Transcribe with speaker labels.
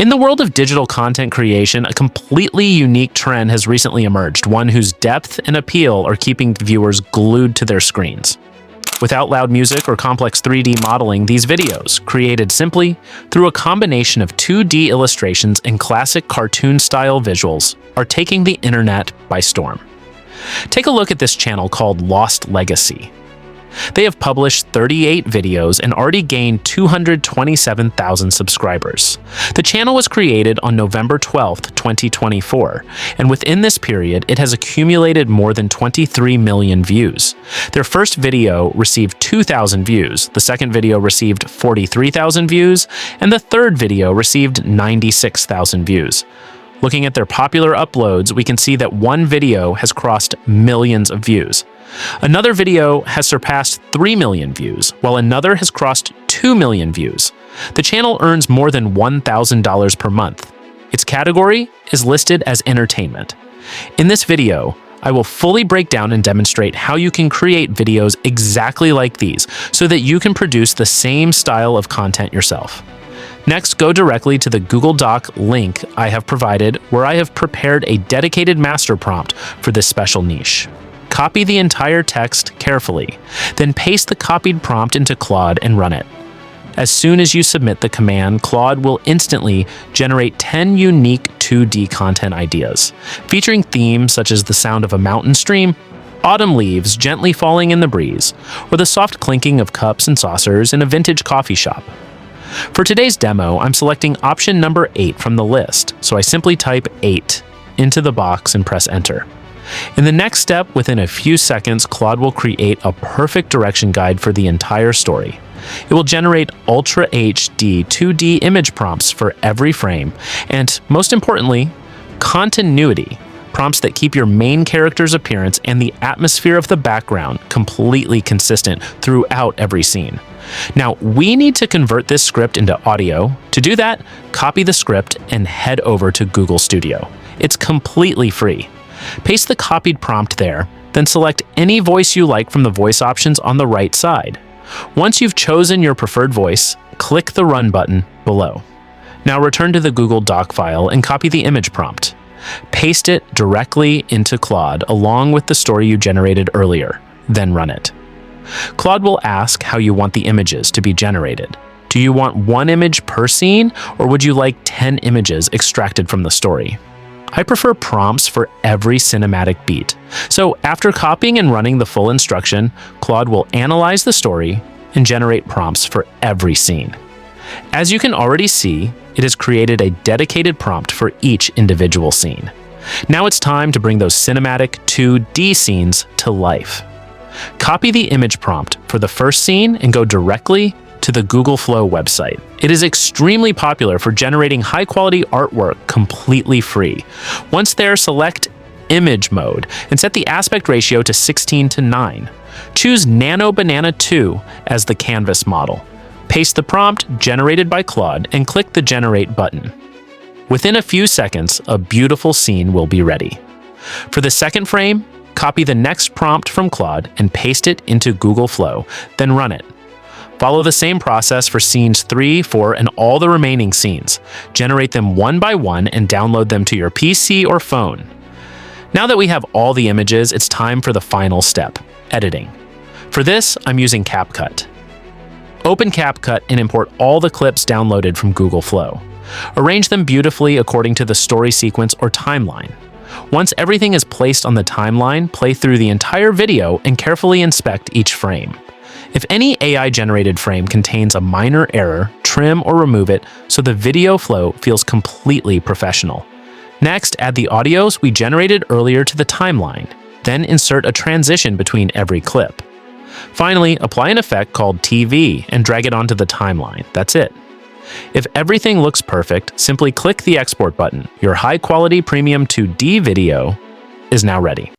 Speaker 1: In the world of digital content creation, a completely unique trend has recently emerged, one whose depth and appeal are keeping viewers glued to their screens. Without loud music or complex 3D modeling, these videos, created simply through a combination of 2D illustrations and classic cartoon-style visuals, are taking the internet by storm. Take a look at this channel called Lost Legacy. They have published 38 videos and already gained 227,000 subscribers. The channel was created on November 12, 2024, and within this period, it has accumulated more than 23 million views. Their first video received 2,000 views, the second video received 43,000 views, and the third video received 96,000 views. Looking at their popular uploads, we can see that one video has crossed millions of views. Another video has surpassed 3 million views, while another has crossed 2 million views. The channel earns more than $1,000 per month. Its category is listed as entertainment. In this video, I will fully break down and demonstrate how you can create videos exactly like these so that you can produce the same style of content yourself. Next, go directly to the Google Doc link I have provided, where I have prepared a dedicated master prompt for this special niche. Copy the entire text carefully, then paste the copied prompt into Claude and run it. As soon as you submit the command, Claude will instantly generate 10 unique 2D content ideas, featuring themes such as the sound of a mountain stream, autumn leaves gently falling in the breeze, or the soft clinking of cups and saucers in a vintage coffee shop. For today's demo, I'm selecting option number 8 from the list, so I simply type 8 into the box and press enter. In the next step, within a few seconds, Claude will create a perfect direction guide for the entire story. It will generate Ultra HD 2D image prompts for every frame, and most importantly, continuity, prompts that keep your main character's appearance and the atmosphere of the background completely consistent throughout every scene. Now, we need to convert this script into audio. To do that, copy the script and head over to Google Studio. It's completely free. Paste the copied prompt there, then select any voice you like from the voice options on the right side. Once you've chosen your preferred voice, click the Run button below. Now return to the Google Doc file and copy the image prompt. Paste it directly into Claude along with the story you generated earlier, then run it. Claude will ask how you want the images to be generated. Do you want one image per scene, or would you like 10 images extracted from the story? I prefer prompts for every cinematic beat. So after copying and running the full instruction, Claude will analyze the story and generate prompts for every scene. As you can already see, it has created a dedicated prompt for each individual scene. Now it's time to bring those cinematic 2D scenes to life. Copy the image prompt for the first scene and go directly to the Google Flow website. It is extremely popular for generating high-quality artwork completely free. Once there, select Image Mode and set the aspect ratio to 16:9. Choose Nano Banana 2 as the canvas model. Paste the prompt generated by Claude and click the Generate button. Within a few seconds, a beautiful scene will be ready. For the second frame, copy the next prompt from Claude and paste it into Google Flow, then run it. Follow the same process for scenes 3, 4, and all the remaining scenes. Generate them one by one and download them to your PC or phone. Now that we have all the images, it's time for the final step, editing. For this, I'm using CapCut. Open CapCut and import all the clips downloaded from Google Flow. Arrange them beautifully according to the story sequence or timeline. Once everything is placed on the timeline, play through the entire video and carefully inspect each frame. If any AI-generated frame contains a minor error, trim or remove it so the video flow feels completely professional. Next, add the audios we generated earlier to the timeline. Then insert a transition between every clip. Finally, apply an effect called TV and drag it onto the timeline. That's it. If everything looks perfect, simply click the export button. Your high-quality premium 2D video is now ready.